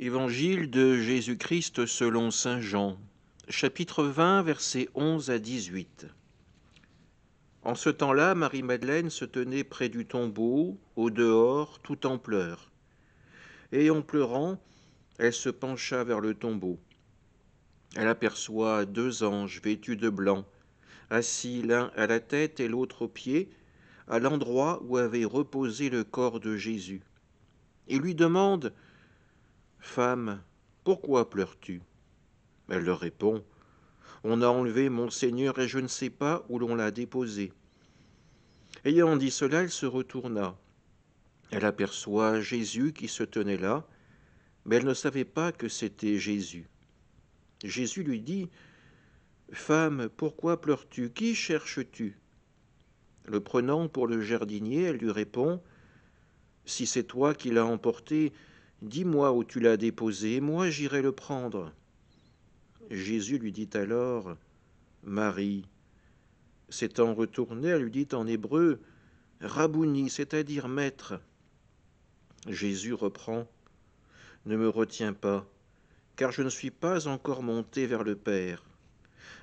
Évangile de Jésus-Christ selon saint Jean, chapitre 20, versets 11 à 18. En ce temps-là, Marie-Madeleine se tenait près du tombeau, au dehors, tout en pleurs. Et en pleurant, elle se pencha vers le tombeau. Elle aperçoit deux anges vêtus de blanc, assis l'un à la tête et l'autre aux pieds, à l'endroit où avait reposé le corps de Jésus. Ils lui demandent « Femme, pourquoi pleures-tu » Elle leur répond « On a enlevé mon Seigneur et je ne sais pas où l'on l'a déposé. » Ayant dit cela, elle se retourna. Elle aperçoit Jésus qui se tenait là, mais elle ne savait pas que c'était Jésus. Jésus lui dit « Femme, pourquoi pleures-tu? Qui cherches-tu » Le prenant pour le jardinier, elle lui répond « Si c'est toi qui l'as emporté, dis-moi où tu l'as déposé, moi j'irai le prendre. » Jésus lui dit alors « Marie ». S'étant retournée, elle lui dit en hébreu « Rabouni », c'est-à-dire maître. Jésus reprend « Ne me retiens pas, car je ne suis pas encore monté vers le Père.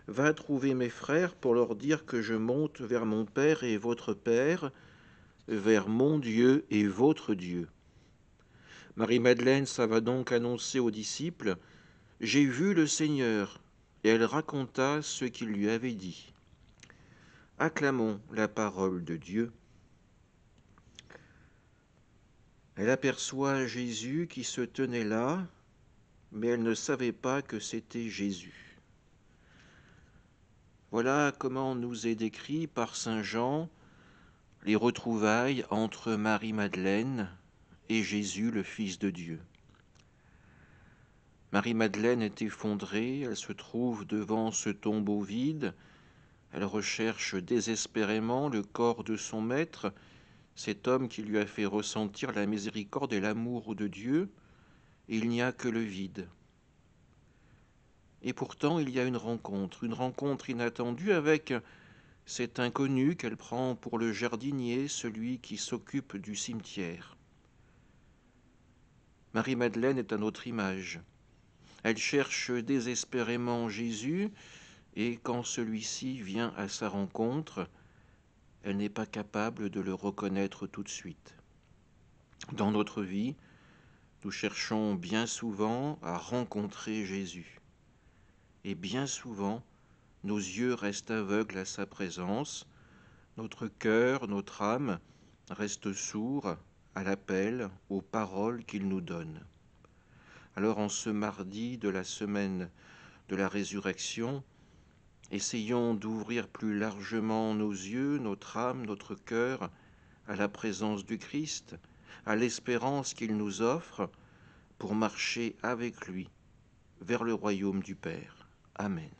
Va trouver mes frères pour leur dire que je monte vers mon Père et votre Père, vers mon Dieu et votre Dieu. » Marie-Madeleine s'en va donc annoncer aux disciples « J'ai vu le Seigneur », et elle raconta ce qu'il lui avait dit. Acclamons la parole de Dieu. Elle aperçoit Jésus qui se tenait là, mais elle ne savait pas que c'était Jésus. Voilà comment nous est décrit par saint Jean les retrouvailles entre Marie-Madeleine et Jésus, le Fils de Dieu. Marie-Madeleine est effondrée, elle se trouve devant ce tombeau vide, elle recherche désespérément le corps de son maître, cet homme qui lui a fait ressentir la miséricorde et l'amour de Dieu, et il n'y a que le vide. Et pourtant, il y a une rencontre inattendue avec cet inconnu qu'elle prend pour le jardinier, celui qui s'occupe du cimetière. Marie-Madeleine est à notre image. Elle cherche désespérément Jésus, et quand celui-ci vient à sa rencontre, elle n'est pas capable de le reconnaître tout de suite. Dans notre vie, nous cherchons bien souvent à rencontrer Jésus. Et bien souvent, nos yeux restent aveugles à sa présence, notre cœur, notre âme restent sourds à l'appel, aux paroles qu'il nous donne. Alors en ce mardi de la semaine de la résurrection, essayons d'ouvrir plus largement nos yeux, notre âme, notre cœur à la présence du Christ, à l'espérance qu'il nous offre pour marcher avec lui vers le royaume du Père. Amen.